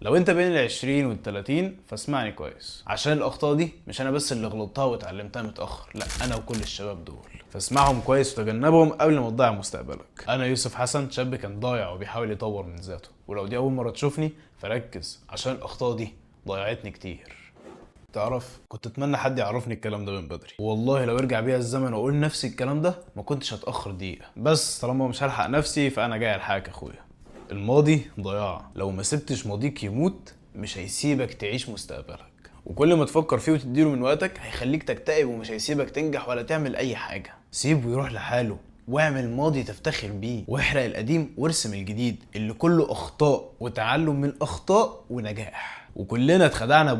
لو انت بين ال20 وال30 فاسمعني كويس، عشان الاخطاء دي مش انا بس اللي غلطتها واتعلمتها متاخر، لا انا وكل الشباب دول. فاسمعهم كويس وتجنبهم قبل ما تضيع مستقبلك. انا يوسف حسن، شاب كان ضايع وبيحاول يطور من ذاته، ولو دي اول مره تشوفني فركز عشان الاخطاء دي ضيعتني كتير. تعرف، كنت اتمنى حد يعرفني الكلام ده من بدري، والله لو يرجع بيا الزمن واقول نفسي الكلام ده ما كنتش هتاخر دقيقه، بس طالما مش هلحق نفسي فانا جاي الحقك يا اخويا. الماضي ضياع، لو ما سبتش ماضيك يموت مش هيسيبك تعيش مستقبلك، وكل ما تفكر فيه وتديله من وقتك هيخليك تكتئب ومش هيسيبك تنجح ولا تعمل اي حاجة. سيبه يروح لحاله واعمل ماضي تفتخر بيه، واحرق القديم وارسم الجديد اللي كله اخطاء وتعلم من الاخطاء ونجاح. وكلنا اتخدعنا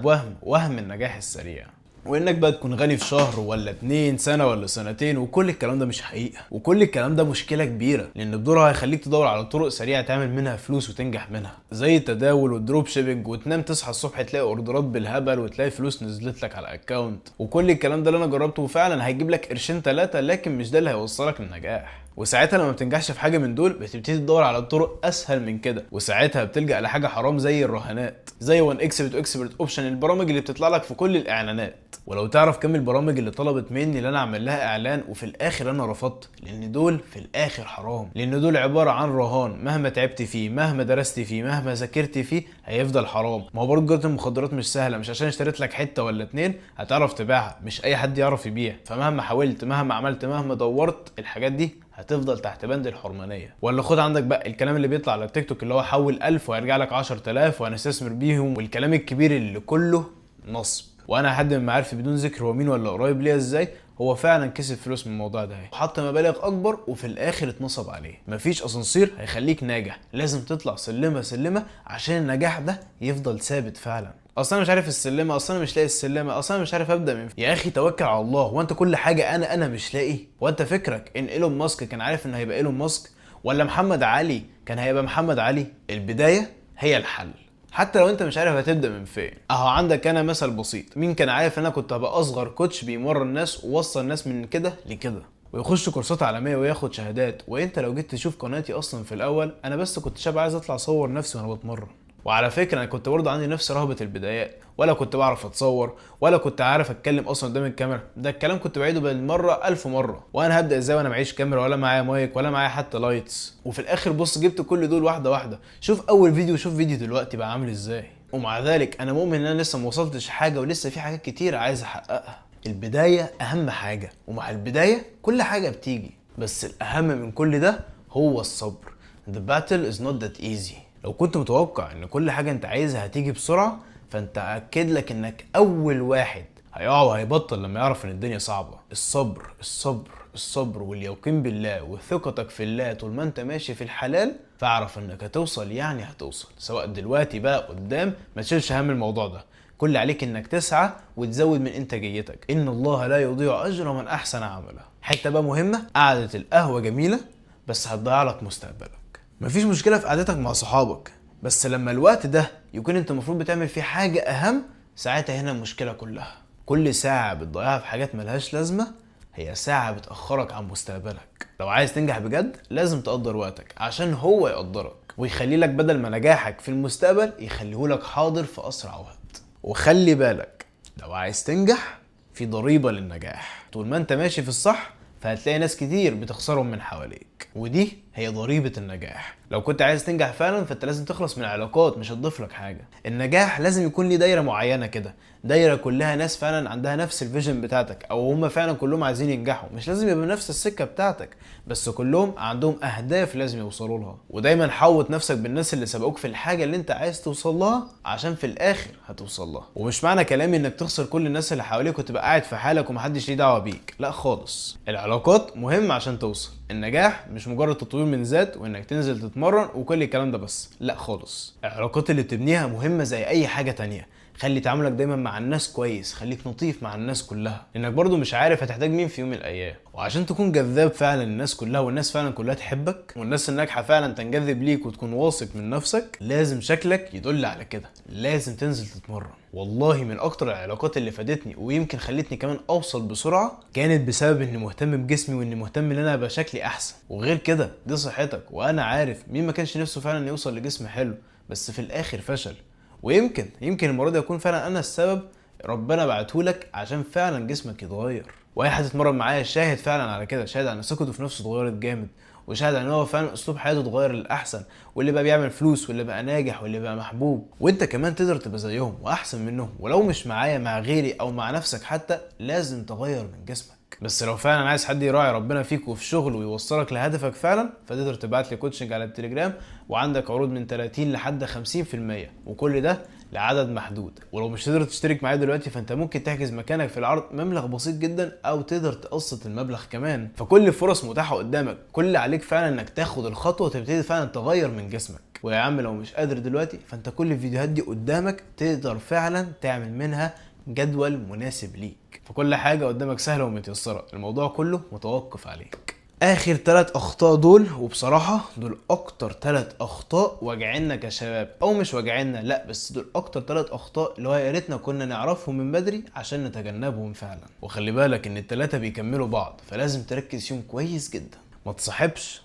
وهم النجاح السريع، وانك بقى تكون غني في شهر ولا 2 سنة ولا سنتين، وكل الكلام ده مش حقيقة، وكل الكلام ده مشكلة كبيرة، لان بدورها هيخليك تدور على طرق سريعة تعمل منها فلوس وتنجح منها، زي التداول والدروب شيبنج، وتنام تصحى الصبح تلاقي اوردرات بالهبل وتلاقي فلوس نزلت لك على الاكونت. وكل الكلام ده اللي انا جربته وفعلا هيجيب لك قرشين 3، لكن مش ده اللي هيوصلك للنجاح. وساعتها لما بتنجحش في حاجه من دول بتبتدي تدور على طرق اسهل من كده، وساعتها بتلجأ لحاجه حرام زي الرهانات، زي 1 اكسبت واكسبت اوبشن، البرامج اللي بتطلع لك في كل الاعلانات. ولو تعرف كم البرامج اللي طلبت مني ان انا اعمل لها اعلان وفي الاخر انا رفضت، لان دول في الاخر حرام، لان دول عباره عن رهان، مهما تعبت فيه مهما درست فيه مهما ذاكرت فيه هيفضل حرام. ما هو برضه تجاره المخدرات مش سهله، مش عشان اشتريت لك حته ولا 2 هتعرف تبيعها، مش اي حد يعرف يبيع، فمهما حاولت مهما عملت مهما دورت الحاجات دي هتفضل تحت بند الحرمانيه. ولا خد عندك بقى الكلام اللي بيطلع على التيك توك اللي هو حول 1000 وهيرجع لك 10000 وهنستثمر بيهم، والكلام الكبير اللي كله نصب. وانا حد من معارفي بدون ذكر هو مين ولا قريب ليا ازاي، هو فعلا كسب فلوس من الموضوع ده، وحط مبالغ اكبر وفي الاخر اتنصب عليه. مفيش اسانسير هيخليك ناجح، لازم تطلع سلمه سلمه عشان النجاح ده يفضل ثابت فعلا. اصلا انا مش عارف السلمه، اصلا انا مش لاقي السلمه، اصلا انا مش عارف ابدا من يا اخي توكل على الله. وانت كل حاجه انا مش لاقي؟ وانت فكرك ان ايلون ماسك كان عارف ان هيبقى ايلون ماسك، ولا محمد علي كان هيبقى محمد علي؟ البدايه هي الحل، حتى لو انت مش عارف هتبدا من فين. اهو عندك انا مثل بسيط، مين كان عارف ان انا كنت هبقى اصغر كوتش بيمرن الناس ووصل الناس من كده لكده ويخش كورسات عالميه وياخد شهادات؟ وانت لو جيت تشوف قناتي اصلا في الاول انا بس كنت شاب عايز اطلع اصور نفسي وانا بتمرن. وعلى فكره انا كنت برضه عندي نفس رهبه البدايات، ولا كنت بعرف اتصور ولا كنت عارف اتكلم اصلا قدام الكاميرا، ده الكلام كنت بعيده بالمره 1000 مره. وانا هبدا ازاي وانا معيش كاميرا ولا معايا مايك ولا معايا حتى لايتس؟ وفي الاخر بص جبت كل دول واحده واحده، شوف اول فيديو شوف فيديو دلوقتي بقى عامل ازاي. ومع ذلك انا مؤمن ان انا لسه ما وصلتش حاجه، ولسه في حاجات كتير عايز احققها. البدايه اهم حاجه، ومع البدايه كل حاجه بتيجي، بس الاهم من كل ده هو الصبر. The battle is not that easy. لو كنت متوقع ان كل حاجه انت عايزها هتيجي بسرعه، فانت اكد لك انك اول واحد هيقع وهيبطل لما يعرف ان الدنيا صعبه. الصبر الصبر الصبر واليقين بالله وثقتك في الله طول ما انت ماشي في الحلال، فاعرف انك هتوصل، يعني هتوصل، سواء دلوقتي بقى قدام، ما تشيلش هم الموضوع ده. كل عليك انك تسعى وتزود من انتاجيتك، ان الله لا يضيع اجر من احسن عملا. حته بقى مهمه، قعده القهوه جميله بس هتضيع لك مستقبلك. مفيش مشكله في قعدتك مع صحابك، بس لما الوقت ده يكون انت المفروض بتعمل فيه حاجه اهم، ساعتها هنا المشكله كلها. كل ساعه بتضيعها في حاجات ملهاش لازمه هي ساعه بتاخرك عن مستقبلك. لو عايز تنجح بجد لازم تقدر وقتك عشان هو يقدرك ويخلي لك بدل ما نجاحك في المستقبل يخليهولك حاضر في اسرع وقت. وخلي بالك، لو عايز تنجح في ضريبه للنجاح، طول ما انت ماشي في الصح فهتلاقي ناس كتير بتخسرهم من حواليك، ودي هي ضريبة النجاح. لو كنت عايز تنجح فعلا فانت لازم تخلص من العلاقات مش هتضيف لك حاجة. النجاح لازم يكون ليه دايرة معينة كده، دايرة كلها ناس فعلا عندها نفس الفيجن بتاعتك، او هم فعلا كلهم عايزين ينجحوا، مش لازم يبقى نفس السكة بتاعتك، بس كلهم عندهم اهداف لازم يوصلوا لها. ودايما حوط نفسك بالناس اللي سبقوك في الحاجة اللي انت عايز توصل لها، عشان في الاخر هتوصل لها. ومش معنى كلامي انك تخسر كل الناس اللي حواليك وتبقى قاعد في حالك ومحدش ليه دعوة بيك، لا خالص. العلاقات مهمة عشان توصل. النجاح مش مجرد تطوير من ذات وانك تنزل تتمرن وكل الكلام ده بس، لا خالص. العلاقات اللي بتبنيها مهمة زي اي حاجة تانية. خلي تعاملك دايما مع الناس كويس، خليك لطيف مع الناس كلها، لانك برضو مش عارف هتحتاج مين في يوم من الايام. وعشان تكون جذاب فعلا للناس كلها والناس فعلا كلها تحبك والناس الناجحه فعلا تنجذب ليك وتكون واثق من نفسك، لازم شكلك يدل على كده. لازم تنزل تتمرن. والله من اكتر العلاقات اللي فادتني ويمكن خلتني كمان اوصل بسرعه كانت بسبب اني مهتم بجسمي واني مهتم ان انا ابقى شكلي احسن. وغير كده دي صحتك، وانا عارف مين ما كانش نفسه فعلا يوصل لجسم حلو بس في الاخر فشل. ويمكن المره دي اكون فعلا انا السبب، ربنا بعتهولك عشان فعلا جسمك يتغير. واي حد اتمرن معايا شاهد فعلا على كده، شاهد على ان ثقته في نفسه اتغيرت جامد، وشاهد على ان هو فعلا اسلوب حياته اتغير للاحسن، واللي بقى بيعمل فلوس واللي بقى ناجح واللي بقى محبوب. وانت كمان تقدر تبقى زيهم واحسن منهم، ولو مش معايا مع غيري او مع نفسك حتى، لازم تغير من جسمك. بس لو فعلا عايز حد يراعي ربنا فيك وفي شغله ويوصلك لهدفك فعلا، فتقدر تبعت لي كوتشنج على التليجرام، وعندك عروض من 30 لحد 50%، وكل ده لعدد محدود. ولو مش تقدر تشترك معايا دلوقتي، فانت ممكن تحجز مكانك في العرض مبلغ بسيط جدا، او تقدر تقسط المبلغ كمان. فكل الفرص متاحه قدامك، كل اللي عليك فعلا انك تاخد الخطوه وتبتدي فعلا تغير من جسمك. ويا عم لو مش قادر دلوقتي، فانت كل الفيديوهات دي قدامك، تقدر فعلا تعمل منها جدول مناسب ليك. فكل حاجه قدامك سهله ومتيسره، الموضوع كله متوقف عليك. اخر 3 اخطاء دول، وبصراحه دول اكتر 3 اخطاء واجعنا كشباب، او مش واجعنا لا، بس دول اكتر 3 اخطاء اللي هو يا ريتنا كنا نعرفهم من بدري عشان نتجنبهم فعلا. وخلي بالك ان ال3 بيكملوا بعض، فلازم تركز فيهم كويس جدا. ما تصاحبش.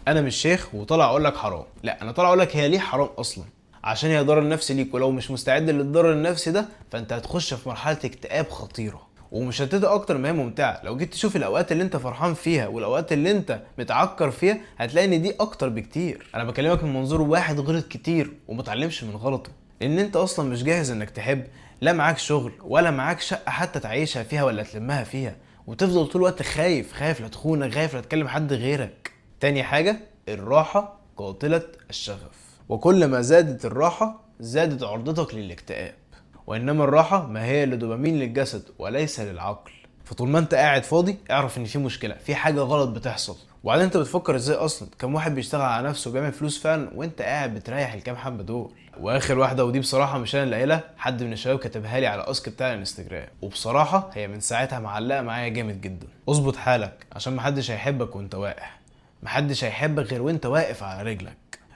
انا مش شيخ وطلع اقول لك حرام، لا، انا طلع اقول لك هي ليه حرام اصلا، عشان هي ضرر نفسي ليك. ولو مش مستعد للضرر النفسي ده، فانت هتخش في مرحله اكتئاب خطيره، ومش هتبقى اكتر ما هي ممتعه. لو جيت تشوف الاوقات اللي انت فرحان فيها والاوقات اللي انت متعكر فيها، هتلاقي ان دي اكتر بكتير. انا بكلمك من منظور واحد غلط كتير ومتعلمش من غلطه، لان انت اصلا مش جاهز انك تحب، لا معاك شغل ولا معاك شقه حتى تعيشها فيها ولا تلمها فيها، وتفضل طول الوقت خايف لا تخونك، خايف لا تكلم حد غيرك. تاني حاجه، الراحه قاتله الشغف، وكل ما زادت الراحه زادت عرضتك للاكتئاب. وانما الراحه ما هي الا دوبامين للجسد وليس للعقل. فطول ما انت قاعد فاضي، اعرف ان في مشكله، في حاجه غلط بتحصل. وبعدين انت بتفكر ازاي اصلا؟ كم واحد بيشتغل على نفسه وبيعمل فلوس فعلا وانت قاعد بتريح الكام حبه دول؟ واخر واحده، ودي بصراحه مش انا اللي قايلها، حد من الشباب كتبها لي على اسك بتاع الانستجرام، وبصراحه هي من ساعتها معلقه معايا جامد جدا. اظبط حالك عشان محدش هيحبك وانت واقع، محدش هيحبك غير وانت واقف على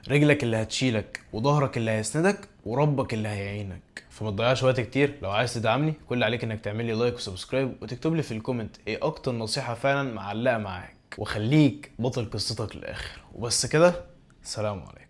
رجلك اللي هتشيلك، وظهرك اللي هيسندك، وربك اللي هيعينك. فما تضيعش وقت كتير. لو عايز تدعمني، كل اللي عليك انك تعمل لي لايك وسبسكرايب، وتكتب لي في الكومنت ايه اكتر نصيحة فعلا معلقة معاك، وخليك بطل قصتك للاخر. وبس كده، سلام عليكم.